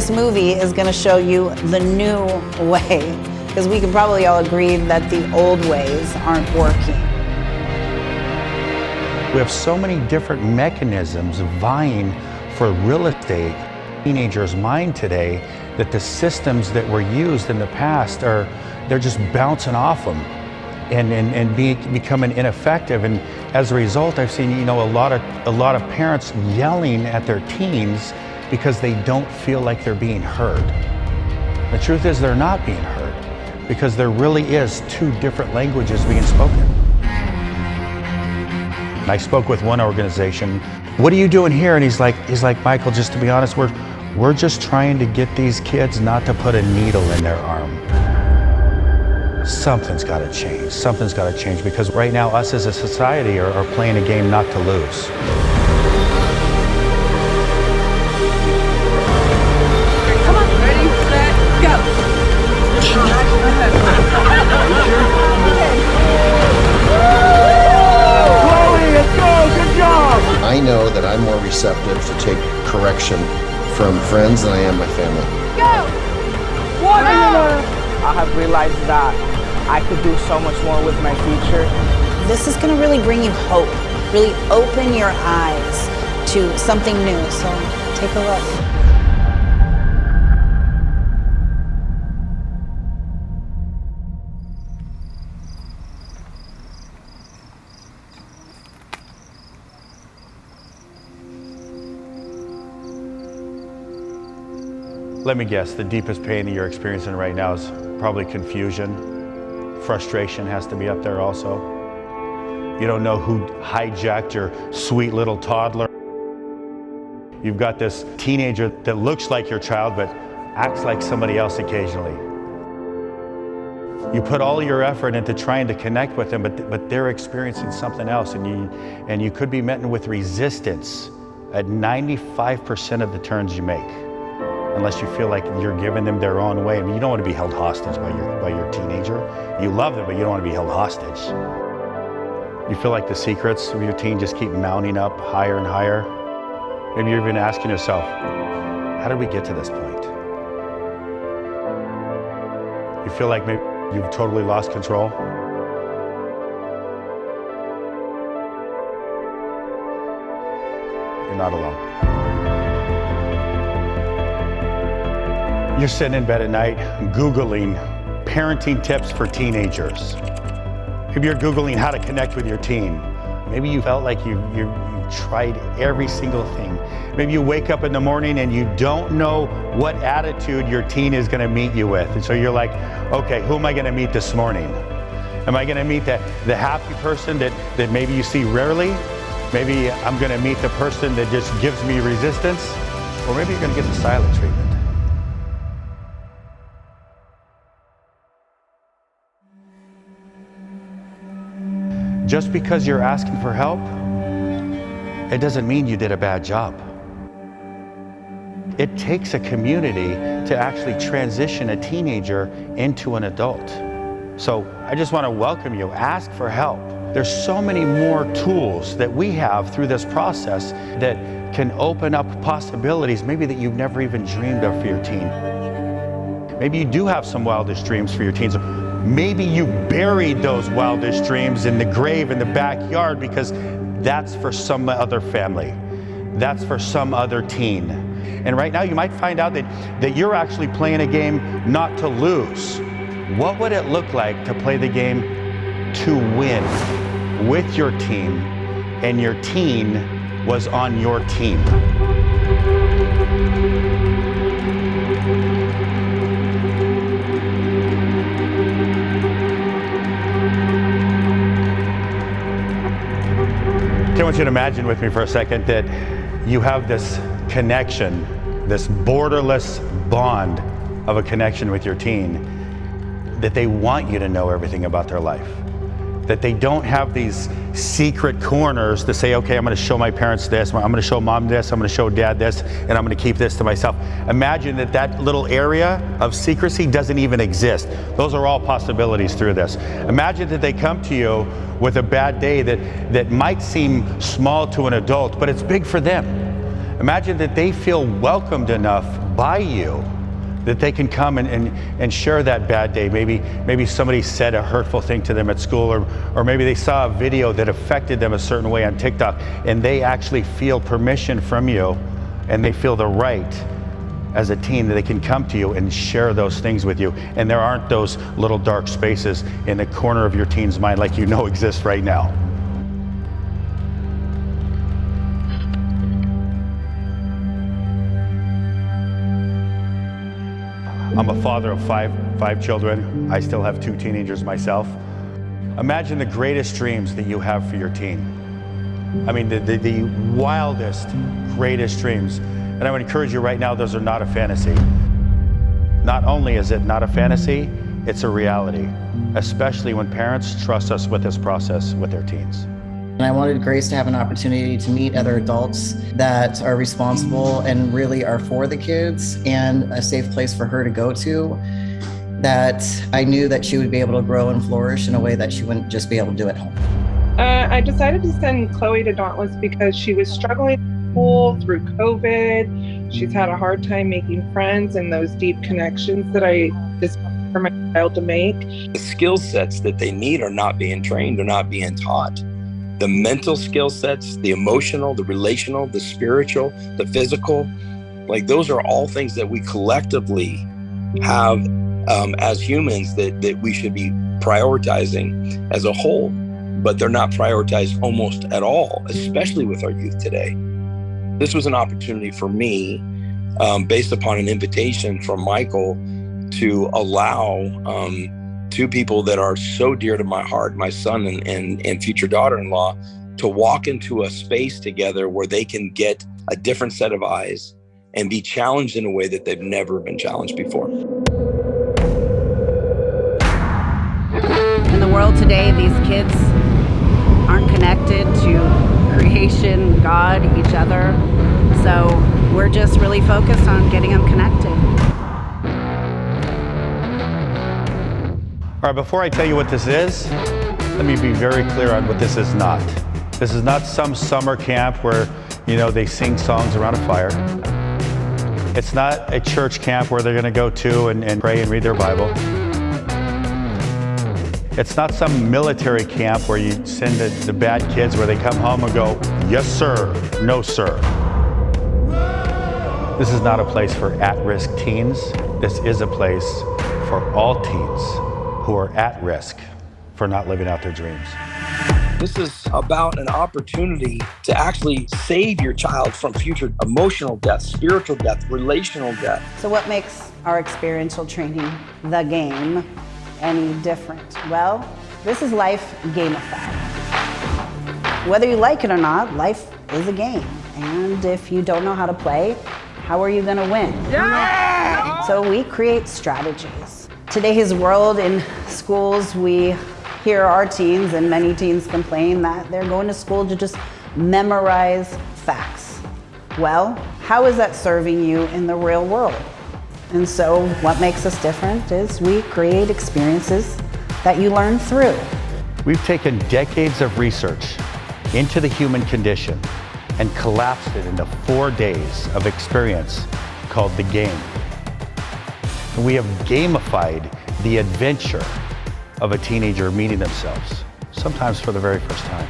this movie is going to show you the new way, because we can probably all agree that the old ways aren't working. We have so many different mechanisms vying for real estate in teenagers' mind today that the systems that were used in the past they're just bouncing off them and becoming ineffective. And as a result, I've seen a lot of parents yelling at their teens because they don't feel like they're being heard. The truth is they're not being heard, because there really is two different languages being spoken. I spoke with one organization. What are you doing here? And he's like, Michael, just to be honest, we're just trying to get these kids not to put a needle in their arm. Something's got to change. Something's got to change, because right now us as a society are playing a game not to lose. Come on, ready, set, go. Chloe, let's go, good job. I know that I'm more receptive to take correction from friends than I am my family. Go! Water! I have realized that I could do so much more with my future. This is going to really bring you hope, really open your eyes to something new. So take a look. Let me guess, the deepest pain that you're experiencing right now is probably confusion. Frustration has to be up there also. You don't know who hijacked your sweet little toddler. You've got this teenager that looks like your child but acts like somebody else occasionally. You put all your effort into trying to connect with them, but they're experiencing something else, and you could be met with resistance at 95% of the turns you make. Unless you feel like you're giving them their own way. I mean, you don't want to be held hostage by your teenager. You love them, but you don't want to be held hostage. You feel like the secrets of your teen just keep mounting up higher and higher. Maybe you're even asking yourself, how did we get to this point? You feel like maybe you've totally lost control. You're not alone. You're sitting in bed at night Googling parenting tips for teenagers. Maybe you're Googling how to connect with your teen. Maybe you felt like you've tried every single thing. Maybe you wake up in the morning and you don't know what attitude your teen is going to meet you with. And so you're like, okay, who am I going to meet this morning? Am I going to meet the happy person that maybe you see rarely? Maybe I'm going to meet the person that just gives me resistance? Or maybe you're going to get the silent treatment. Just because you're asking for help, it doesn't mean you did a bad job. It takes a community to actually transition a teenager into an adult. So I just want to welcome you. Ask for help. There's so many more tools that we have through this process that can open up possibilities maybe that you've never even dreamed of for your teen. Maybe you do have some wildest dreams for your teens. Maybe you buried those wildest dreams in the grave in the backyard because that's for some other family. That's for some other teen. And right now you might find out that you're actually playing a game not to lose. What would it look like to play the game to win with your team and your teen was on your team? I want you to imagine with me for a second that you have this connection, this borderless bond of a connection with your teen, that they want you to know everything about their life. That they don't have these secret corners to say, okay, I'm going to show my parents this, I'm going to show mom this, I'm going to show dad this, and I'm going to keep this to myself. Imagine that little area of secrecy doesn't even exist. Those are all possibilities through this. Imagine that they come to you with a bad day that might seem small to an adult, but it's big for them. Imagine that they feel welcomed enough by you, that they can come and share that bad day. Maybe somebody said a hurtful thing to them at school, or maybe they saw a video that affected them a certain way on TikTok, and they actually feel permission from you, and they feel the right as a teen that they can come to you and share those things with you. And there aren't those little dark spaces in the corner of your teen's mind like you know exist right now. I'm a father of five children. I still have 2 teenagers myself. Imagine the greatest dreams that you have for your teen. I mean, the wildest, greatest dreams. And I would encourage you right now, those are not a fantasy. Not only is it not a fantasy, it's a reality, especially when parents trust us with this process with their teens. And I wanted Grace to have an opportunity to meet other adults that are responsible and really are for the kids, and a safe place for her to go to, that I knew that she would be able to grow and flourish in a way that she wouldn't just be able to do at home. I decided to send Chloe to Dauntless because she was struggling in school through COVID. She's had a hard time making friends and those deep connections that I discovered for my child to make. The skill sets that they need are not being trained, they're not being taught. The mental skill sets, the emotional, the relational, the spiritual, the physical, like those are all things that we collectively have as humans that we should be prioritizing as a whole, but they're not prioritized almost at all, especially with our youth today. This was an opportunity for me, based upon an invitation from Michael, to allow 2 people that are so dear to my heart, my son and future daughter-in-law, to walk into a space together where they can get a different set of eyes and be challenged in a way that they've never been challenged before. In the world today, these kids aren't connected to creation, God, each other. So we're just really focused on getting them connected. All right, before I tell you what this is, let me be very clear on what this is not. This is not some summer camp where, they sing songs around a fire. It's not a church camp where they're gonna go to and pray and read their Bible. It's not some military camp where you send the bad kids where they come home and go, yes sir, no sir. This is not a place for at-risk teens. This is a place for all teens who are at risk for not living out their dreams. This is about an opportunity to actually save your child from future emotional death, spiritual death, relational death. So what makes our experiential training, the game, any different? Well, this is life gamified. Whether you like it or not, life is a game. And if you don't know how to play, how are you gonna win? Yeah! So we create strategies. Today's world in schools, we hear our teens, and many teens complain that they're going to school to just memorize facts. Well, how is that serving you in the real world? And so what makes us different is we create experiences that you learn through. We've taken decades of research into the human condition and collapsed it into 4 days of experience called the game. We have gamified the adventure of a teenager meeting themselves, sometimes for the very first time.